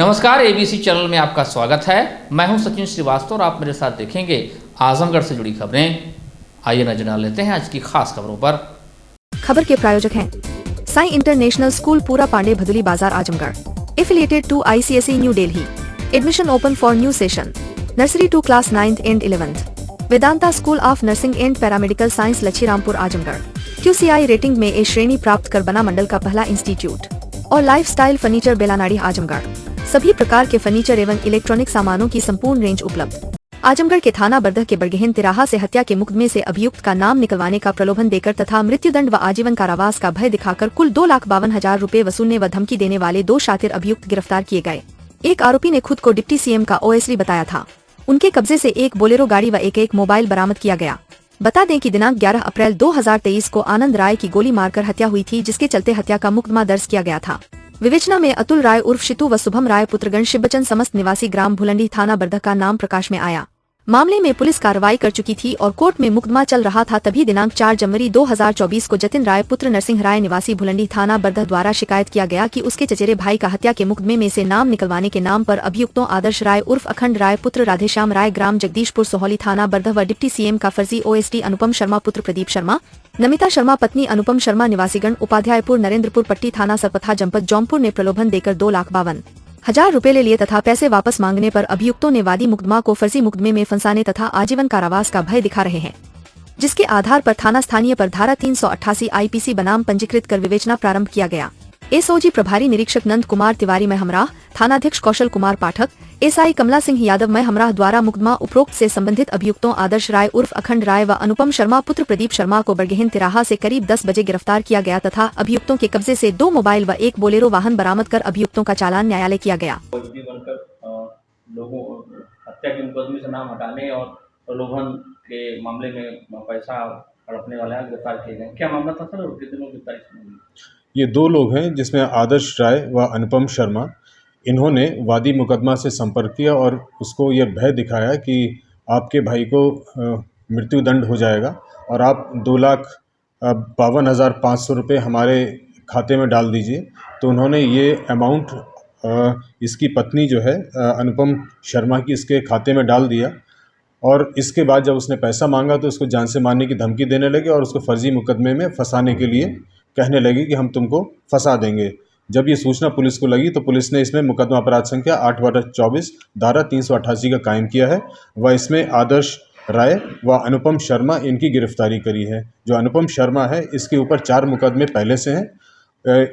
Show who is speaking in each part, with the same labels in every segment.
Speaker 1: नमस्कार, ABC channel में आपका स्वागत है। मैं हूं सचिन श्रीवास्तव और आप मेरे साथ देखेंगे आजमगढ़ से जुड़ी खबरें। आइए नजर डाल लेते हैं आज की खास खबरों पर।
Speaker 2: खबर के प्रायोजक हैं साई इंटरनेशनल स्कूल, पूरा Pandey, Bhaduli Bazaar, Azamgarh. Affiliated to ICSE new Delhi. Admission open for new session. Nursery to class 9th and 11th। Vedanta school of nursing and paramedical science, Lachhirampur, Azamgarh. QCI rating में A श्रेणी प्राप्त कर बना मंडल का पहला इंस्टीट्यूट। और लाइफस्टाइल फर्नीचर, बेलानाड़ी, आजमगढ़। सभी प्रकार के फर्नीचर एवं इलेक्ट्रॉनिक सामानों की संपूर्ण रेंज उपलब्ध। आजमगढ़ के थाना बरदह के बरगहन तिराहा से हत्या के मुकदमे से अभियुक्त का नाम निकलवाने का प्रलोभन देकर तथा मृत्युदंड व आजीवन कारावास का भय दिखाकर कुल 2,52,000 रुपए वसूलने व धमकी देने वाले 2 शातिर अभियुक्त गिरफ्तार किए गए। एक आरोपी ने खुद को डिप्टी CM का OSD बताया था। उनके कब्जे से एक बोलेरो गाड़ी व एक मोबाइल बरामद किया गया। बता दें कि दिनांक 11 अप्रैल 2023 को आनंद राय की गोली मारकर हत्या हुई थी, जिसके चलते हत्या का मुकदमा दर्ज किया गया था। विवेचना में अतुल राय उर्फ शितू व शुभम राय पुत्रगण शिवबचन समस्त निवासी ग्राम भुलंडी, थाना बरदह का नाम प्रकाश में आया। मामले में पुलिस कार्रवाई कर चुकी थी और कोर्ट में मुकदमा चल रहा था। तभी दिनांक 4 जनवरी 2024 को जतिन राय पुत्र नरसिंह राय निवासी भुलंडी, थाना बरदह द्वारा शिकायत किया गया कि उसके चचेरे भाई का हत्या के मुकदमे में से नाम निकलवाने के नाम पर अभियुक्तों आदर्श राय उर्फ अखंड राय पुत्र राधेश्याम राय, ग्राम जगदीशपुर, सोहली, थाना बरदह व डिप्टी CM का फर्जी OSD अनुपम शर्मा पुत्र प्रदीप शर्मा, नमिता शर्मा पत्नी अनुपम शर्मा, निवासीगण उपाध्यायपुर, नरेंद्रपुर पट्टी, थाना सरपथा, जनपद जौनपुर ने प्रलोभन देकर 2,52,000 रुपए ले लिए तथा पैसे वापस मांगने पर अभियुक्तों ने वादी मुकदमा को फर्जी मुकदमे में फंसाने तथा आजीवन कारावास का भय दिखा रहे हैं, जिसके आधार पर थाना स्थानीय पर धारा 388 IPC बनाम पंजीकृत कर विवेचना प्रारंभ किया गया। SOG प्रभारी निरीक्षक नंद कुमार तिवारी महमराह, थानाध्यक्ष कौशल कुमार पाठक, SI कमला सिंह यादव महमराह द्वारा मुकदमा उपरोक्त से संबंधित अभियुक्तों आदर्श राय उर्फ अखंड राय व अनुपम शर्मा पुत्र प्रदीप शर्मा को बरगहन तिराहा से करीब 10 बजे गिरफ्तार किया गया तथा अभियुक्तों के कब्जे से 2 मोबाइल व एक बोलेरो वाहन बरामद कर अभियुक्तों का चालान न्यायालय किया गया।
Speaker 3: लोगों हत्या के मुकदमे से नाम हटाने और प्रलोभन के मामले में पैसा हड़पने वाले गिरफ्तार किए गए। क्या मामला था सर और कितने लोग गिरफ्तार हुए?
Speaker 4: ये 2 लोग हैं जिसमें आदर्श राय व अनुपम शर्मा। इन्होंने वादी मुकदमा से संपर्क किया और उसको यह भय दिखाया कि आपके भाई को मृत्युदंड हो जाएगा और आप 2,52,500 रुपये हमारे खाते में डाल दीजिए। तो उन्होंने ये अमाउंट इसकी पत्नी जो है अनुपम शर्मा की, इसके खाते में डाल दिया और इसके बाद जब उसने पैसा मांगा तो उसको जान से मारने की धमकी देने लगे और उसको फर्जी मुकदमे में फंसाने के लिए कहने लगी कि हम तुमको फंसा देंगे। जब ये सूचना पुलिस को लगी तो पुलिस ने इसमें मुकदमा अपराध संख्या 8/24 धारा 388 का कायम किया है व इसमें आदर्श राय व अनुपम शर्मा इनकी गिरफ्तारी करी है। जो अनुपम शर्मा है इसके ऊपर 4 मुकदमे पहले से हैं।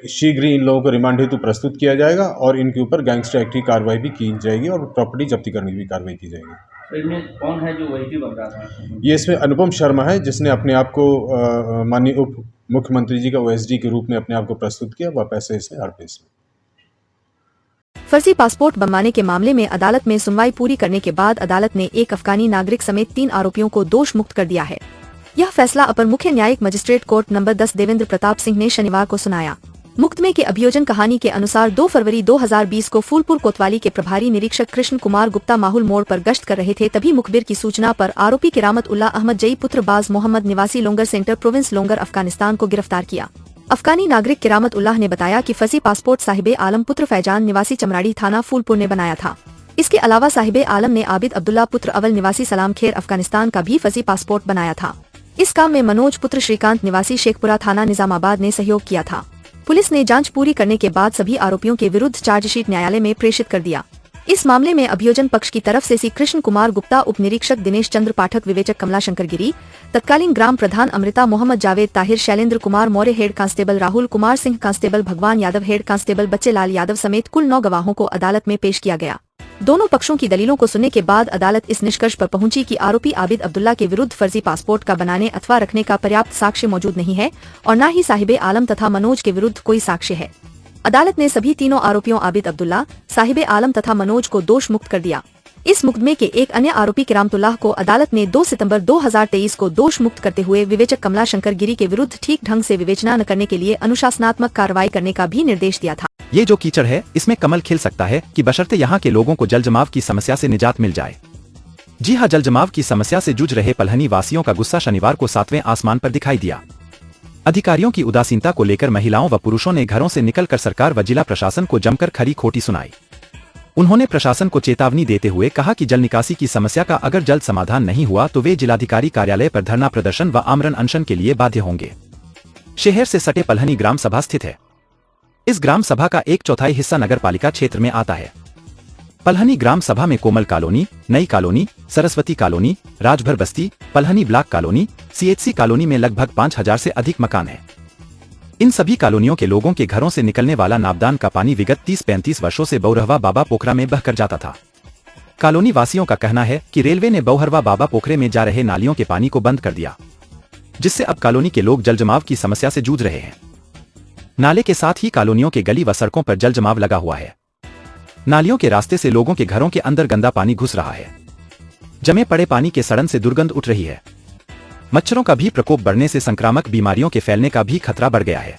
Speaker 4: शीघ्र ही इन लोगों को रिमांड हेतु प्रस्तुत किया जाएगा और इनके ऊपर गैंगस्टर एक्ट की कार्रवाई भी की जाएगी और प्रॉपर्टी जब्ती करने की भी कार्रवाई की जाएगी।
Speaker 3: तो इनमें कौन है जो वही बन रहा था?
Speaker 4: ये इसमें अनुपम शर्मा है जिसने अपने आप को माननीय उप मुख्यमंत्री जी का OSD के रूप में अपने आप को प्रस्तुत किया व पैसे इसने हड़पे।
Speaker 2: फर्जी पासपोर्ट बनवाने के मामले में अदालत में सुनवाई पूरी करने के बाद अदालत ने एक अफगानी नागरिक समेत 3 आरोपियों को दोष मुक्त कर दिया है। यह फैसला अपर मुख्य न्यायिक magistrate court number 10 Devendra Pratap Singh ने शनिवार को सुनाया। मुकदमे के अभियोजन कहानी के अनुसार 2 फरवरी 2020 को फूलपुर कोतवाली के प्रभारी निरीक्षक कृष्ण कुमार गुप्ता माहुल मोड़ पर गश्त कर रहे थे। तभी मुखबिर की सूचना पर आरोपी किरामत उल्लाह अहमद जई पुत्र बाज मोहम्मद निवासी longer centre, province longer, Afghanistan को गिरफ्तार किया। अफगानी नागरिक किरामत उल्लाह ने बताया कि फर्जी पासपोर्ट साहिबे आलम पुत्र फैजान निवासी चमराड़ी, थाना फूलपुर ने बनाया था। इसके अलावा साहिबे आलम ने आबिद अब्दुल्ला पुत्र अवल निवासी सलाम खेर, अफगानिस्तान का भी फर्जी पासपोर्ट बनाया था। इस काम में मनोज पुत्र श्रीकांत निवासी शेखपुरा, थाना निजामाबाद ने सहयोग किया था। पुलिस ने जांच पूरी करने के बाद सभी आरोपियों के विरुद्ध चार्जशीट न्यायालय में प्रेषित कर दिया। इस मामले में अभियोजन पक्ष की तरफ से कृष्ण कुमार गुप्ता, उप निरीक्षक दिनेश चंद्र पाठक, विवेचक कमला शंकर गिरी, तत्कालीन ग्राम प्रधान Amrita, Mohammad Javed Tahir, Shailendra Kumar Maurya, head constable Rahul Kumar Singh, constable Bhagwan Yadav, head constable बच्चे लाल यादव समेत कुल 9 गवाहों को अदालत में पेश किया गया। दोनों पक्षों की दलीलों को सुनने के बाद अदालत इस निष्कर्ष पर पहुंची कि आरोपी आबिद अब्दुल्ला के विरुद्ध फर्जी पासपोर्ट का बनाने अथवा रखने का पर्याप्त साक्ष्य मौजूद नहीं है और न ही साहिबे आलम तथा मनोज के विरुद्ध कोई साक्ष्य है। अदालत ने सभी तीनों आरोपियों आबिद अब्दुल्ला, साहिबे आलम तथा मनोज को दोष मुक्त कर दिया। इस मुकदमे के एक अन्य आरोपी किरामतुल्लाह को अदालत ने 2 सितंबर 2023 को दोष मुक्त करते हुए विवेचक कमला शंकर गिरी के विरुद्ध ठीक ढंग से विवेचना न करने के लिए अनुशासनात्मक कार्रवाई करने का भी निर्देश दिया था।
Speaker 5: ये जो कीचड़ है इसमें कमल खिल सकता है कि बशर्ते यहाँ के लोगों को जलजमाव की समस्या से निजात मिल जाए। जी हाँ, जलजमाव की समस्या से जूझ रहे पलहनी वासियों का गुस्सा शनिवार को 7वें आसमान पर दिखाई दिया। अधिकारियों की उदासीनता को लेकर महिलाओं व पुरुषों ने घरों से निकलकर सरकार व जिला प्रशासन को जमकर खरी खोटी सुनाई। उन्होंने प्रशासन को चेतावनी देते हुए कहा कि जल निकासी की समस्या का अगर जल्द समाधान नहीं हुआ तो वे जिलाधिकारी कार्यालय पर धरना प्रदर्शन व आमरण अनशन के लिए बाध्य होंगे। शहर से सटे पलहनी ग्राम सभा स्थित है। इस ग्राम सभा का 1/4 हिस्सा नगर पालिका क्षेत्र में आता है। पलहनी ग्राम सभा में कोमल कॉलोनी, नई कॉलोनी, सरस्वती कॉलोनी, राजभर बस्ती, Palhani block colony, CHC colony में लगभग 5000 से अधिक मकान हैं। इन सभी कॉलोनियों के लोगों के घरों से निकलने वाला नाबदान का पानी विगत 30-35 वर्षों से बौरहवा बाबा पोखरा में बहकर जाता था। कॉलोनी वासियों का कहना है कि रेलवे ने बौहरवा बाबा पोखरे में जा रहे नालियों के पानी को बंद कर दिया, जिससे अब कॉलोनी के लोग जलजमाव की समस्या से जूझ रहे हैं। नाले के साथ ही कॉलोनियों के गली व सड़कों पर जलजमाव लगा हुआ है। नालियों के रास्ते से लोगों के घरों के अंदर गंदा पानी घुस रहा है। जमे पड़े पानी के सड़न से दुर्गंध उठ रही है। मच्छरों का भी प्रकोप बढ़ने से संक्रामक बीमारियों के फैलने का भी खतरा बढ़ गया है।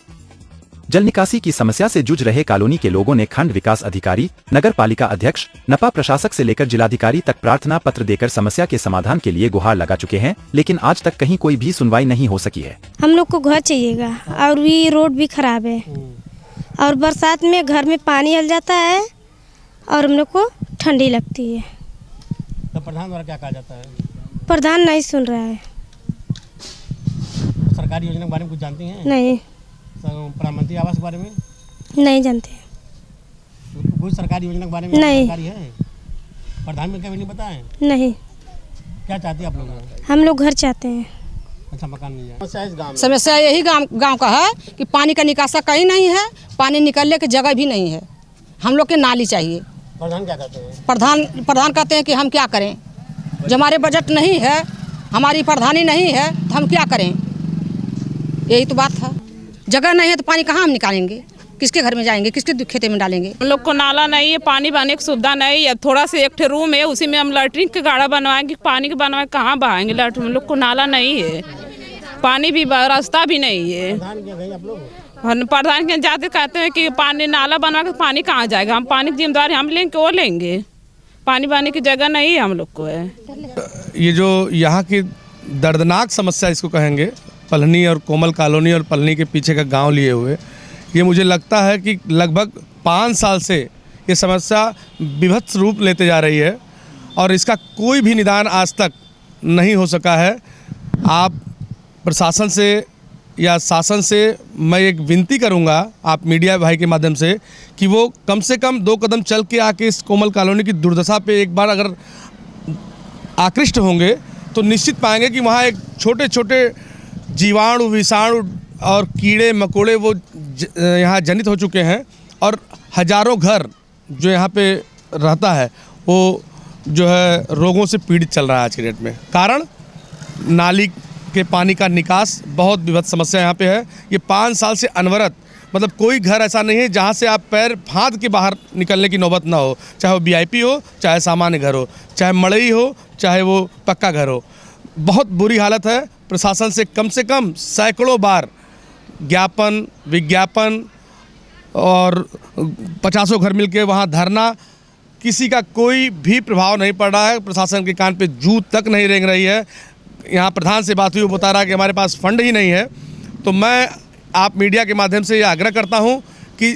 Speaker 5: जल निकासी की समस्या से जूझ रहे कॉलोनी के लोगों ने खंड विकास अधिकारी, नगर पालिका अध्यक्ष, नपा प्रशासक से लेकर जिलाधिकारी तक प्रार्थना पत्र देकर समस्या के समाधान के लिए गुहार लगा चुके हैं, लेकिन आज तक कहीं कोई भी सुनवाई नहीं हो सकी है।
Speaker 6: हम लोग को घर चाहिएगा और भी रोड भी खराब है और बरसात में घर में पानी हल जाता है और हम लोग को ठंडी लगती है।
Speaker 7: तो प्रधान द्वारा क्या कहा जाता है?
Speaker 6: प्रधान नहीं सुन रहा है।
Speaker 7: सरकारी योजना के बारे में कुछ जानती हैं?
Speaker 6: नहीं।
Speaker 7: प्रधानमंत्री आवास के बारे में
Speaker 6: नहीं जानते।
Speaker 7: तो कोई सरकारी योजना के बारे में
Speaker 6: नहीं।
Speaker 7: जानकारी है? प्रधानमंत्री कभी नहीं बताएं?
Speaker 6: नहीं।
Speaker 7: क्या चाहती है आप लोग?
Speaker 6: हम लोग घर चाहते हैं।
Speaker 7: अच्छा मकान मिल जाए। समस्या इस गाँव में?
Speaker 8: समस्या यही गांव का है कि पानी का निकासा कहीं नहीं है, पानी निकलने की जगह भी नहीं है। हम लोग के नाली चाहिए।
Speaker 7: प्रधान क्या कहते हैं?
Speaker 8: प्रधान कहते हैं कि हम क्या करें, जब हमारे बजट नहीं है, हमारी प्रधानी नहीं है तो हम क्या करें। यही तो बात है। जगह नहीं है तो पानी कहाँ हम निकालेंगे, किसके घर में जाएंगे, किसके खेते में डालेंगे।
Speaker 9: हम लोग को नाला नहीं है, पानी बहाने की सुविधा नहीं है। थोड़ा से एक रूम है, उसी में हम लैट्रिन के गाढ़ा बनवाएंगे, पानी के बनवाए कहाँ बहाएंगे लैट्रिन। हम लोग को नाला नहीं है, पानी भी रास्ता भी नहीं है। प्रधान के जाते कहते हैं कि पानी नाला बनवा के पानी कहाँ जाएगा। हम पानी की जिम्मेदारी हम लेंगे, वो लेंगे। पानी बहाने की जगह नहीं है हम लोग को है।
Speaker 10: ये जो यहाँ की दर्दनाक समस्या इसको कहेंगे, पलहनी और कोमल कॉलोनी और पलहनी के पीछे का गांव लिए हुए, ये मुझे लगता है कि लगभग 5 साल से ये समस्या विभत्स रूप लेते जा रही है और इसका कोई भी निदान आज तक नहीं हो सका है। आप प्रशासन से या शासन से मैं एक विनती करूंगा, आप मीडिया भाई के माध्यम से, कि वो कम से कम 2 कदम चल के आके इस कोमल कॉलोनी की दुर्दशा पे एक बार अगर आकृष्ट होंगे तो निश्चित पाएंगे कि वहाँ एक छोटे छोटे जीवाणु, विषाणु और कीड़े मकोड़े वो यहाँ जनित हो चुके हैं और हजारों घर जो यहाँ पे रहता है वो जो है रोगों से पीड़ित चल रहा है आज के डेट में। कारण नाली के पानी का निकास बहुत विभत्स समस्या यहाँ पे है। ये 5 साल से अनवरत, मतलब कोई घर ऐसा नहीं है जहाँ से आप पैर फाँद के बाहर निकलने की नौबत ना हो, चाहे वो VIP हो, चाहे सामान्य घर हो, चाहे मड़ई हो, चाहे वो पक्का घर हो। बहुत बुरी हालत है। प्रशासन से कम सैकड़ों बार ज्ञापन, विज्ञापन और 50 घर मिलके वहाँ धरना, किसी का कोई भी प्रभाव नहीं पड़ रहा है। प्रशासन के कान पे जूं तक नहीं रेंग रही है। यहाँ प्रधान से बात हुई, वो बता रहा है कि हमारे पास फंड ही नहीं है। तो मैं आप मीडिया के माध्यम से ये आग्रह करता हूँ कि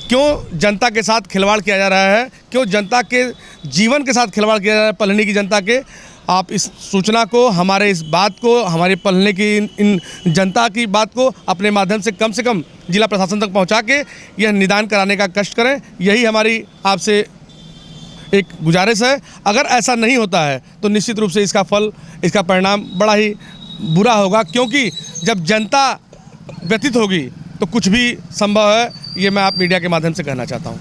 Speaker 10: क्यों जनता के साथ खिलवाड़ किया जा रहा है, क्यों जनता के जीवन के साथ खिलवाड़ किया जा रहा है, पलहनी की जनता के। आप इस सूचना को, हमारे इस बात को, हमारे पलहनी की इन जनता की बात को अपने माध्यम से कम जिला प्रशासन तक पहुंचा के यह निदान कराने का कष्ट करें। यही हमारी आपसे एक गुजारिश है। अगर ऐसा नहीं होता है तो निश्चित रूप से इसका फल, इसका परिणाम बड़ा ही बुरा होगा, क्योंकि जब जनता व्यतीत होगी तो कुछ भी संभव है। ये मैं आप मीडिया के माध्यम से कहना चाहता हूँ।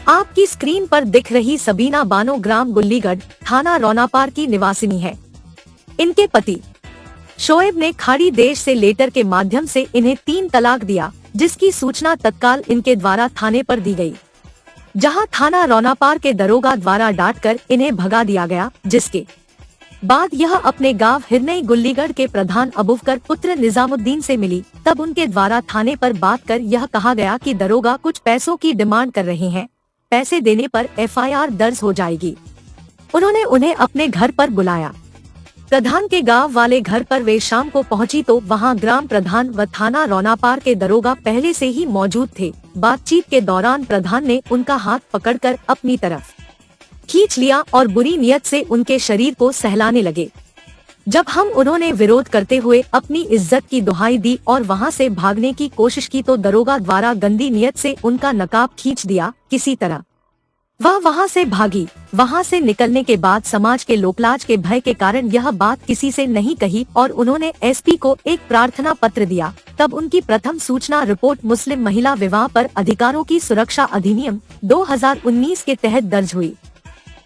Speaker 2: आपकी स्क्रीन पर दिख रही सबीना बानो ग्राम गुल्लीगढ़, थाना रौनापार की निवासिनी है। इनके पति शोएब ने खाड़ी देश से लेटर के माध्यम से इन्हें 3 तलाक दिया, जिसकी सूचना तत्काल इनके द्वारा थाने पर दी गई, जहां थाना रौनापार के दरोगा द्वारा डांटकर इन्हें भगा दिया गया। जिसके बाद यह अपने गांव हिरनई गुल्लीगढ़ के प्रधान अबूबकर पुत्र निजामुद्दीन से मिली। तब उनके द्वारा थाने पर बात कर यह कहा गया कि दरोगा कुछ पैसों की डिमांड कर रहे हैं, पैसे देने पर FIR दर्ज हो जाएगी। उन्होंने उन्हें अपने घर पर बुलाया प्रधान के गांव वाले घर पर वे शाम को पहुंची तो वहां ग्राम प्रधान व थाना रौनापार के दरोगा पहले से ही मौजूद थे। बातचीत के दौरान प्रधान ने उनका हाथ पकड़कर अपनी तरफ खींच लिया और बुरी नियत से उनके शरीर को सहलाने लगे। जब उन्होंने विरोध करते हुए अपनी इज्जत की दुहाई दी और वहां से भागने की कोशिश की तो दरोगा द्वारा गंदी नियत से उनका नकाब खींच दिया। किसी तरह वह वहां से भागी। वहां से निकलने के बाद समाज के लोकलाज के भय के कारण यह बात किसी से नहीं कही और उन्होंने एसपी को एक प्रार्थना पत्र दिया। तब उनकी प्रथम सूचना रिपोर्ट मुस्लिम महिला विवाह पर अधिकारों की सुरक्षा अधिनियम 2019 के तहत दर्ज हुई।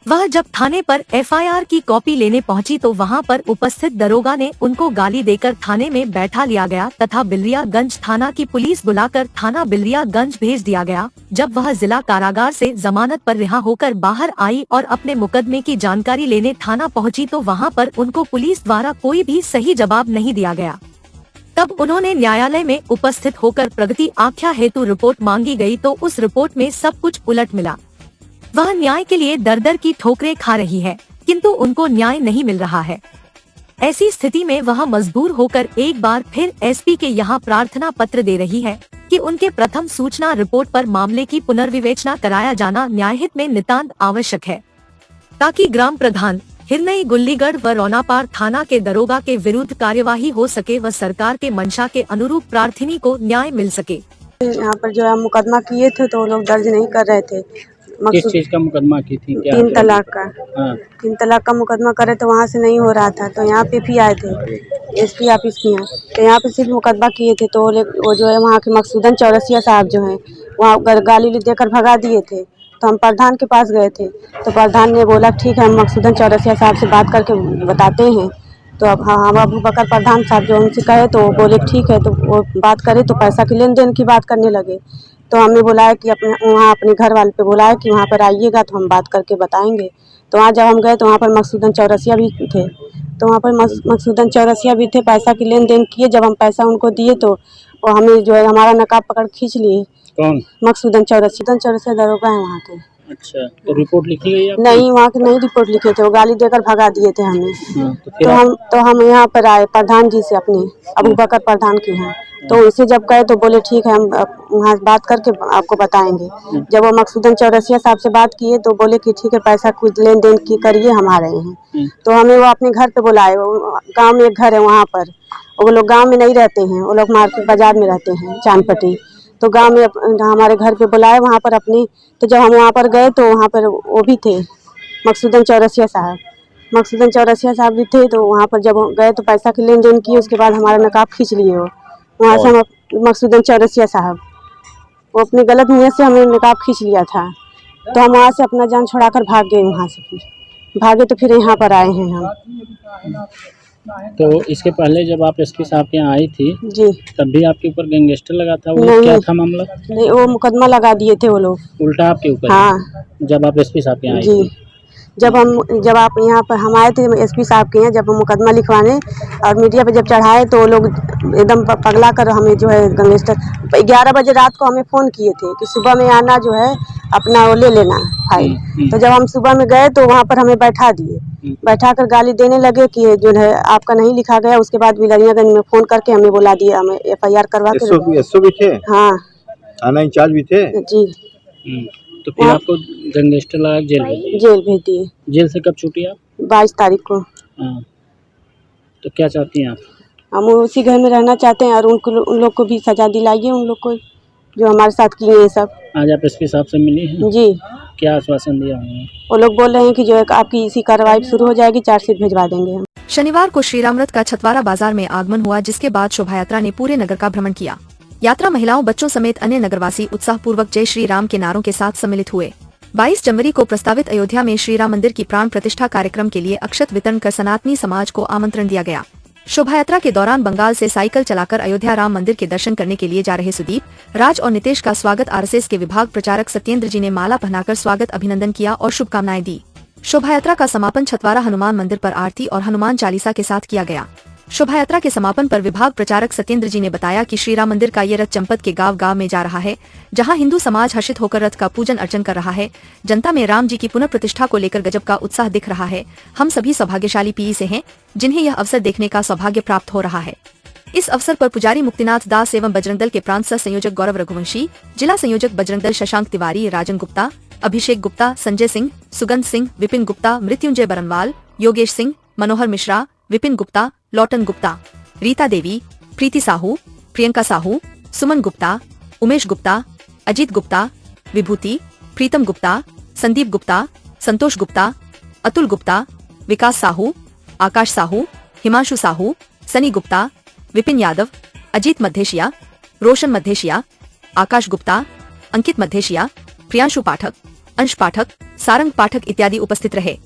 Speaker 2: वह जब थाने पर एफआईआर की कॉपी लेने पहुंची तो वहां पर उपस्थित दरोगा ने उनको गाली देकर थाने में बैठा लिया गया तथा बिलरियागंज थाना की पुलिस बुलाकर थाना बिलरियागंज भेज दिया गया। जब वह जिला कारागार से जमानत पर रिहा होकर बाहर आई और अपने मुकदमे की जानकारी लेने थाना पहुंची तो वहां पर उनको पुलिस द्वारा कोई भी सही जवाब नहीं दिया गया। तब उन्होंने न्यायालय में उपस्थित होकर प्रगति आख्या हेतु रिपोर्ट मांगी गई तो उस रिपोर्ट में सब कुछ उलट मिला। वह न्याय के लिए दर दर की ठोकरें खा रही है किंतु उनको न्याय नहीं मिल रहा है। ऐसी स्थिति में वह मजबूर होकर एक बार फिर एसपी के यहाँ प्रार्थना पत्र दे रही है कि उनके प्रथम सूचना रिपोर्ट पर मामले की पुनर्विवेचना कराया जाना न्यायहित में नितांत आवश्यक है ताकि ग्राम प्रधान हिरनई गुल्लीगढ़ व रौनापार थाना के दरोगा के विरुद्ध कार्यवाही हो सके व सरकार के मंशा के अनुरूप प्रार्थिनी को न्याय मिल सके।
Speaker 11: यहाँ पर जो हम मुकदमा किए थे तो लोग दर्ज नहीं कर रहे थे।
Speaker 3: किस चीज का मुकदमा की थी? क्या
Speaker 11: 3 तलाक का।
Speaker 3: हाँ।
Speaker 11: 3 तलाक का मुकदमा करे तो वहाँ से नहीं हो रहा था तो यहाँ पे भी आए थे एसपी ऑफिस के यहाँ तो यहाँ पे सिर्फ मुकदमा किए थे तो वो जो है वहाँ के मकसूदन चौरसिया साहब जो हैं वहाँ गाली देकर भगा दिए थे। तो हम प्रधान के पास गए थे तो प्रधान ने बोला ठीक है हम मकसूदन चौरसिया साहब से बात करके बताते हैं। तो अब हम अबू बकर प्रधान साहब जो उनसे कहे तो वो बोले ठीक है। तो वो बात करे तो पैसा के लेन देन की बात करने लगे। तो हमने बुलाया कि अपने घर वाले पे बुलाया कि वहाँ पर आइएगा तो हम बात करके बताएंगे। तो वहाँ जब हम गए तो वहाँ पर मकसूदन चौरसिया भी थे तो वहाँ पर मकसूदन चौरसिया भी थे। पैसा की लेन देन किए। जब हम पैसा उनको दिए तो वो हमें जो है हमारा नकाब पकड़ खींच लिए।
Speaker 3: कौन?
Speaker 11: मकसूदन चौरसिया दरोगा है वहाँ के।
Speaker 3: अच्छा, तो रिपोर्ट लिखी गई आपकी?
Speaker 11: नहीं, वहाँ के नहीं रिपोर्ट लिखे थे, वो गाली देकर भगा दिए थे हमें। तो हम यहाँ पर आए प्रधान जी से अपने अबू बकर प्रधान के यहाँ। तो उनसे जब गए तो बोले ठीक है हम वहाँ बात करके आपको बताएंगे। जब वो मकसूदन चौरसिया साहब से बात किए तो बोले कि ठीक है पैसा कुछ लेन देन की करिए हम आ रहे हैं। तो हमें वो अपने घर पे बुलाए। गांव में एक घर है वहाँ पर, वो लोग गांव में नहीं रहते हैं, वो लोग मार्केट बाजार में रहते हैं चांदपट्टी। तो गांव में हमारे घर पे बुलाए वहाँ पर अपने। तो जब हम वहाँ पर गए तो वहाँ पर वो भी थे मकसूदन चौरसिया साहब। मकसूदन चौरसिया साहब भी थे। तो वहाँ पर जब गए तो पैसा की लेन देन किए। उसके बाद हमारा नकाब खींच लिए वो वहाँ से। हम मकसूदन चौरसिया साहब वो अपनी गलत नीयत से हमें नकाब खींच लिया था। तो हम वहाँ से अपना जान छुड़ाकर भाग गए। वहाँ से फिर भागे तो फिर यहाँ पर आए हैं हम।
Speaker 3: तो इसके पहले जब आप एसपी साहब के यहाँ आई थी
Speaker 11: जी
Speaker 3: तब भी आपके ऊपर गैंगस्टर लगा था? वो
Speaker 11: नहीं,
Speaker 3: क्या था मामला?
Speaker 11: नहीं, वो मुकदमा लगा दिए थे वो लोग
Speaker 3: उल्टा आपके ऊपर?
Speaker 11: हाँ,
Speaker 3: जब आप एसपी साहब के यहाँ आई
Speaker 11: जी
Speaker 3: थी?
Speaker 11: जब आप यहाँ पर हम आए थे एसपी साहब के यहाँ, जब हम मुकदमा लिखवाने और मीडिया पे जब चढ़ाए तो लोग एकदम पगला कर हमें जो है गैंगस्टर 11 बजे रात को हमें फ़ोन किए थे कि सुबह में आना जो है अपना वो ले लेना फाइल। तो जब हम सुबह में गए तो वहाँ पर हमें बैठा दिए। बैठा कर गाली देने लगे कि जो है आपका नहीं लिखा गया। उसके बाद बिलरियागंज में फ़ोन करके हमें बुला दिया, हमें FIR करवा के।
Speaker 12: एसओ भी थे?
Speaker 11: हाँ,
Speaker 12: थाना इंचार्ज भी थे
Speaker 11: जी।
Speaker 3: तो फिर आपको गैंगस्टर लगा जेल
Speaker 11: भेज दिए।
Speaker 3: जेल से कब छूटी आप?
Speaker 11: 22 तारीख को।
Speaker 3: हाँ, तो क्या चाहती हैं आप?
Speaker 11: हम उसी घर में रहना चाहते हैं और उन लोग को भी सजा दिलाइए, उन लोग को जो हमारे साथ किए ये सब।
Speaker 3: आज आप एसपी साहब से मिली हैं?
Speaker 11: जी।
Speaker 3: क्या आश्वासन दिया उन्होंने? वो
Speaker 11: लोग बोल रहे हैं कि जो है आपकी इसी कार्रवाई शुरू हो जाएगी, चार्जशीट भिजवा देंगे हम।
Speaker 2: शनिवार को श्रीरामरथ का छतवारा बाजार में आगमन हुआ, जिसके बाद शोभा यात्रा ने पूरे नगर का भ्रमण किया। यात्रा महिलाओं, बच्चों समेत अन्य नगरवासी उत्साहपूर्वक जय श्री राम के नारों के साथ सम्मिलित हुए। 22 जनवरी को प्रस्तावित अयोध्या में श्री राम मंदिर की प्राण प्रतिष्ठा कार्यक्रम के लिए अक्षत वितरण कर सनातनी समाज को आमंत्रण दिया गया। शोभा यात्रा के दौरान बंगाल से साइकिल चलाकर अयोध्या राम मंदिर के दर्शन करने के लिए जा रहे सुदीप, राज और नितेश का स्वागत RSS के विभाग प्रचारक सत्येंद्र जी ने माला पहनाकर स्वागत अभिनंदन किया और शुभकामनाएं दी। शोभा यात्रा का समापन छतवारा हनुमान मंदिर पर आरती और हनुमान चालीसा के साथ किया गया। शोभा यात्रा के समापन पर विभाग प्रचारक सत्येंद्र जी ने बताया कि श्री राम मंदिर का ये रथ चंपत के गांव-गांव में जा रहा है, जहां हिंदू समाज हर्षित होकर रथ का पूजन अर्चन कर रहा है। जनता में राम जी की पुनः प्रतिष्ठा को लेकर गजब का उत्साह दिख रहा है। हम सभी सौभाग्यशाली पीढ़ी से हैं, जिन्हें यह अवसर देखने का सौभाग्य प्राप्त हो रहा है। इस अवसर पर पुजारी मुक्तिनाथ दास एवं बजरंग दल के प्रांत सह संयोजक गौरव रघुवंशी, जिला संयोजक बजरंग दल शशांक तिवारी, राजन गुप्ता, अभिषेक गुप्ता, संजय सिंह, सुगंध सिंह, विपिन गुप्ता, मृत्युंजय बरनवाल, योगेश सिंह, मनोहर मिश्रा, विपिन गुप्ता, लौटन गुप्ता, रीता देवी, प्रीति साहू, प्रियंका साहू, सुमन गुप्ता, उमेश गुप्ता, अजीत गुप्ता, विभूति, प्रीतम गुप्ता, संदीप गुप्ता, संतोष गुप्ता, अतुल गुप्ता, विकास साहू, आकाश साहू, हिमांशु साहू, सनी गुप्ता, विपिन यादव, अजीत मद्धेशिया, रोशन मद्धेशिया, आकाश गुप्ता, अंकित मद्धेशिया, प्रियांशु पाठक, अंश पाठक, सारंग पाठक इत्यादि उपस्थित रहे।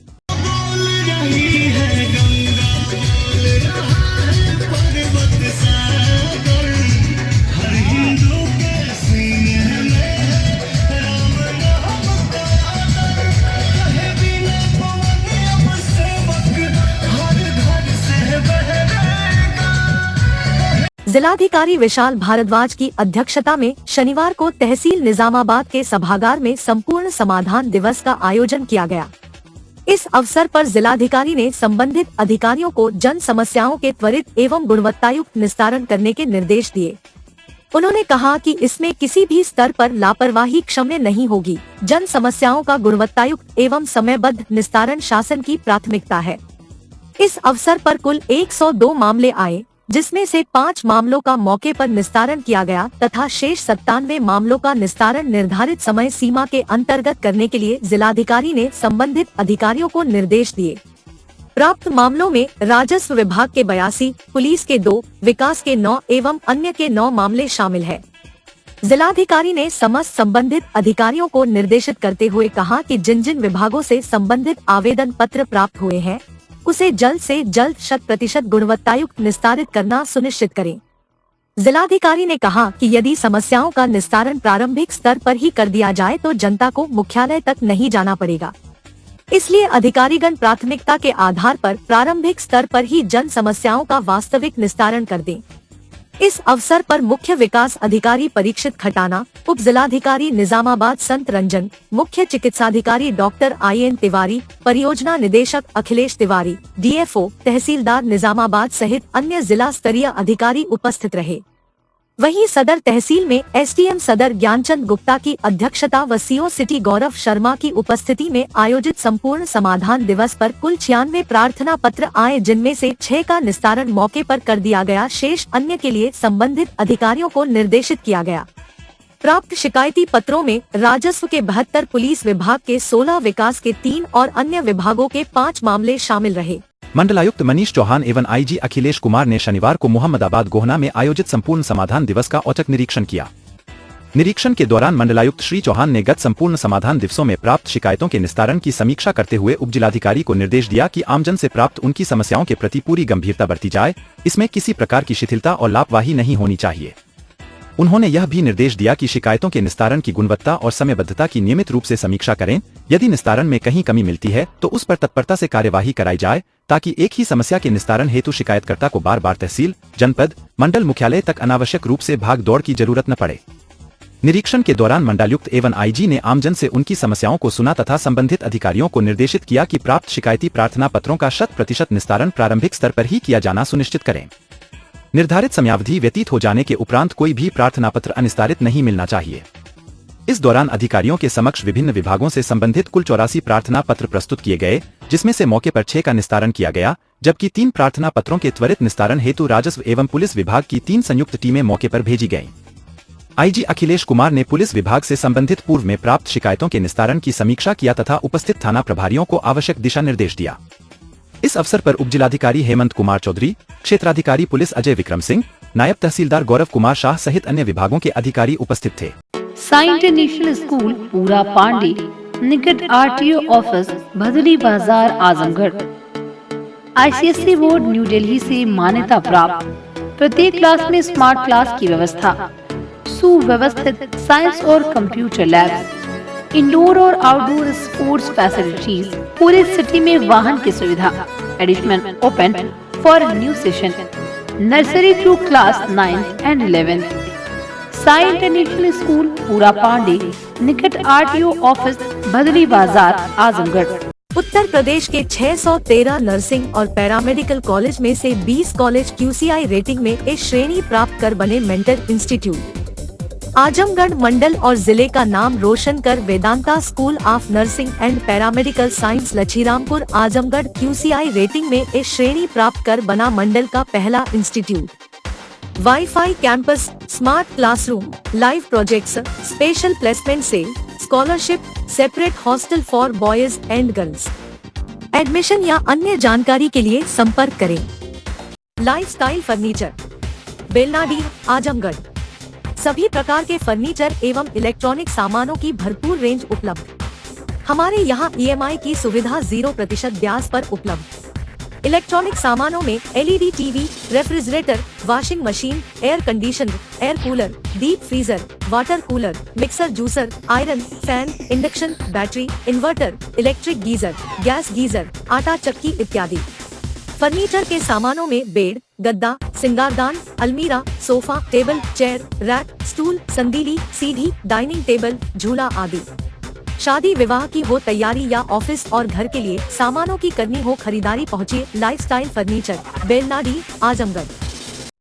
Speaker 2: जिलाधिकारी विशाल भारद्वाज की अध्यक्षता में शनिवार को तहसील निजामाबाद के सभागार में संपूर्ण समाधान दिवस का आयोजन किया गया। इस अवसर पर जिलाधिकारी ने संबंधित अधिकारियों को जन समस्याओं के त्वरित एवं गुणवत्तायुक्त निस्तारण करने के निर्देश दिए। उन्होंने कहा कि इसमें किसी भी स्तर पर लापरवाही क्षम्य नहीं होगी। जन समस्याओं का गुणवत्तायुक्त एवं समयबद्ध निस्तारण शासन की प्राथमिकता है। इस अवसर पर कुल 102 मामले आए, जिसमें से 5 मामलों का मौके पर निस्तारण किया गया तथा शेष 97 मामलों का निस्तारण निर्धारित समय सीमा के अंतर्गत करने के लिए जिलाधिकारी ने संबंधित अधिकारियों को निर्देश दिए। प्राप्त मामलों में राजस्व विभाग के 82, पुलिस के 2, विकास के 9 एवं अन्य के 9 मामले शामिल है। जिलाधिकारी ने समस्त संबंधित अधिकारियों को निर्देशित करते हुए कहा कि जिन जिन विभागों से संबंधित आवेदन पत्र प्राप्त हुए हैं, उसे जल्द से जल्द 100% गुणवत्तायुक्त निस्तारित करना सुनिश्चित करें। जिलाधिकारी ने कहा कि यदि समस्याओं का निस्तारण प्रारंभिक स्तर पर ही कर दिया जाए तो जनता को मुख्यालय तक नहीं जाना पड़ेगा। इसलिए अधिकारीगण प्राथमिकता के आधार पर प्रारंभिक स्तर पर ही जन समस्याओं का वास्तविक निस्तारण कर दें। इस अवसर पर मुख्य विकास अधिकारी परीक्षित खटाना, उप जिलाधिकारी निजामाबाद संत रंजन, मुख्य चिकित्साधिकारी डॉक्टर IN तिवारी, परियोजना निदेशक अखिलेश तिवारी, DFO तहसीलदार निजामाबाद सहित अन्य जिला स्तरीय अधिकारी उपस्थित रहे। वहीं सदर तहसील में SDM सदर ज्ञानचंद गुप्ता की अध्यक्षता व CO सिटी गौरव शर्मा की उपस्थिति में आयोजित संपूर्ण समाधान दिवस पर कुल 96 प्रार्थना पत्र आए, जिनमें से 6 का निस्तारण मौके पर कर दिया गया। शेष अन्य के लिए संबंधित अधिकारियों को निर्देशित किया गया। प्राप्त शिकायती पत्रों में राजस्व के 72, पुलिस विभाग के 16, विकास के 3 और अन्य विभागों के 5 मामले शामिल रहे।
Speaker 5: मंडलायुक्त मनीष चौहान एवं IG अखिलेश कुमार ने शनिवार को मोहम्मदाबाद गोहना में आयोजित संपूर्ण समाधान दिवस का औचक निरीक्षण किया। निरीक्षण के दौरान मंडलायुक्त श्री चौहान ने गत संपूर्ण समाधान दिवसों में प्राप्त शिकायतों के निस्तारण की समीक्षा करते हुए उपजिलाधिकारी को निर्देश दिया कि आमजन से प्राप्त उनकी समस्याओं के प्रति पूरी गंभीरता बरती जाए। इसमें किसी प्रकार की शिथिलता और लापरवाही नहीं होनी चाहिए। उन्होंने यह भी निर्देश दिया कि शिकायतों के निस्तारण की गुणवत्ता और समयबद्धता की नियमित रूप से समीक्षा करें। यदि निस्तारण में कहीं कमी मिलती है तो उस पर तत्परता से कार्यवाही कराई जाए, ताकि एक ही समस्या के निस्तारण हेतु शिकायतकर्ता को बार बार तहसील, जनपद, मंडल मुख्यालय तक अनावश्यक रूप से भाग दौड़ की जरूरत न पड़े। निरीक्षण के दौरान मंडलायुक्त एवं IG ने आमजन से उनकी समस्याओं को सुना तथा संबंधित अधिकारियों को निर्देशित किया कि प्राप्त शिकायती प्रार्थना पत्रों का 100% निस्तारण प्रारंभिक स्तर पर ही किया जाना सुनिश्चित करें। निर्धारित समयावधि व्यतीत हो जाने के उपरांत कोई भी प्रार्थना पत्र अनिस्तारित नहीं मिलना चाहिए। इस दौरान अधिकारियों के समक्ष विभिन्न विभागों से संबंधित कुल 84 प्रार्थना पत्र प्रस्तुत किए गए, जिसमें से मौके पर 6 का निस्तारण किया गया, जबकि 3 प्रार्थना पत्रों के त्वरित निस्तारण हेतु राजस्व एवं पुलिस विभाग की 3 संयुक्त टीमें मौके पर भेजी गयीं। IG अखिलेश कुमार ने पुलिस विभाग से संबंधित पूर्व में प्राप्त शिकायतों के निस्तारण की समीक्षा किया तथा उपस्थित थाना प्रभारियों को आवश्यक दिशा निर्देश दिया। इस अवसर पर उपजिलाधिकारी हेमंत कुमार चौधरी, क्षेत्राधिकारी पुलिस अजय विक्रम सिंह, नायब तहसीलदार गौरव कुमार शाह सहित अन्य विभागों के अधिकारी उपस्थित थे।
Speaker 13: साई इंटरनेशनल स्कूल पूरा पांडे, निकट RTO office, Bhaduli Bazaar, Azamgarh. ICSE board new Delhi से मान्यता प्राप्त। प्रत्येक क्लास में स्मार्ट क्लास की व्यवस्था, सुव्यवस्थित साइंस और कंप्यूटर लैब्स, इंडोर और आउटडोर स्पोर्ट्स फैसिलिटीज, पूरे सिटी में वाहन की सुविधा, additional open for new session. Nursery to class 9th and 11th. Sai International School, Pura Pandey, निकट RTO ऑफिस, भदली बाजार, आजमगढ़।
Speaker 2: उत्तर प्रदेश के 613 नर्सिंग और पैरामेडिकल कॉलेज में से 20 कॉलेज QCI रेटिंग में ए श्रेणी प्राप्त कर बने मेंटर इंस्टीट्यूट। आजमगढ़ मंडल और जिले का नाम रोशन कर Vedanta school of nursing and paramedical science Lachhirampur Azamgarh QCI rating में ए श्रेणी प्राप्त कर बना मंडल का पहला institute. Wifi campus, smart classroom, live projects, special placement से scholarship, separate hostel for boys and girls. Admission या अन्य जानकारी के लिए संपर्क करें। Lifestyle furniture, Belnadi, Azamgarh. सभी प्रकार के फर्नीचर एवं इलेक्ट्रॉनिक सामानों की भरपूर रेंज उपलब्ध। हमारे यहाँ EMI की सुविधा 0% ब्याज पर उपलब्ध। इलेक्ट्रॉनिक सामानों में LED TV, refrigerator, washing machine, air conditioner, air cooler, deep freezer, water cooler, mixer juicer, iron, fan, induction, battery, inverter, electric geyser, gas geyser, आटा चक्की इत्यादि। फर्नीचर के सामानों में बेड, गद्दा, सिंगारदान, अलमीरा, sofa, table, chair, rack, stool, संदीली, सीढ़ी, डाइनिंग टेबल, झूला आदि। शादी विवाह की हो तैयारी या ऑफिस और घर के लिए सामानों की करनी हो खरीदारी, पहुँचिए लाइफस्टाइल फर्नीचर, बेलनाडी, आजमगढ़।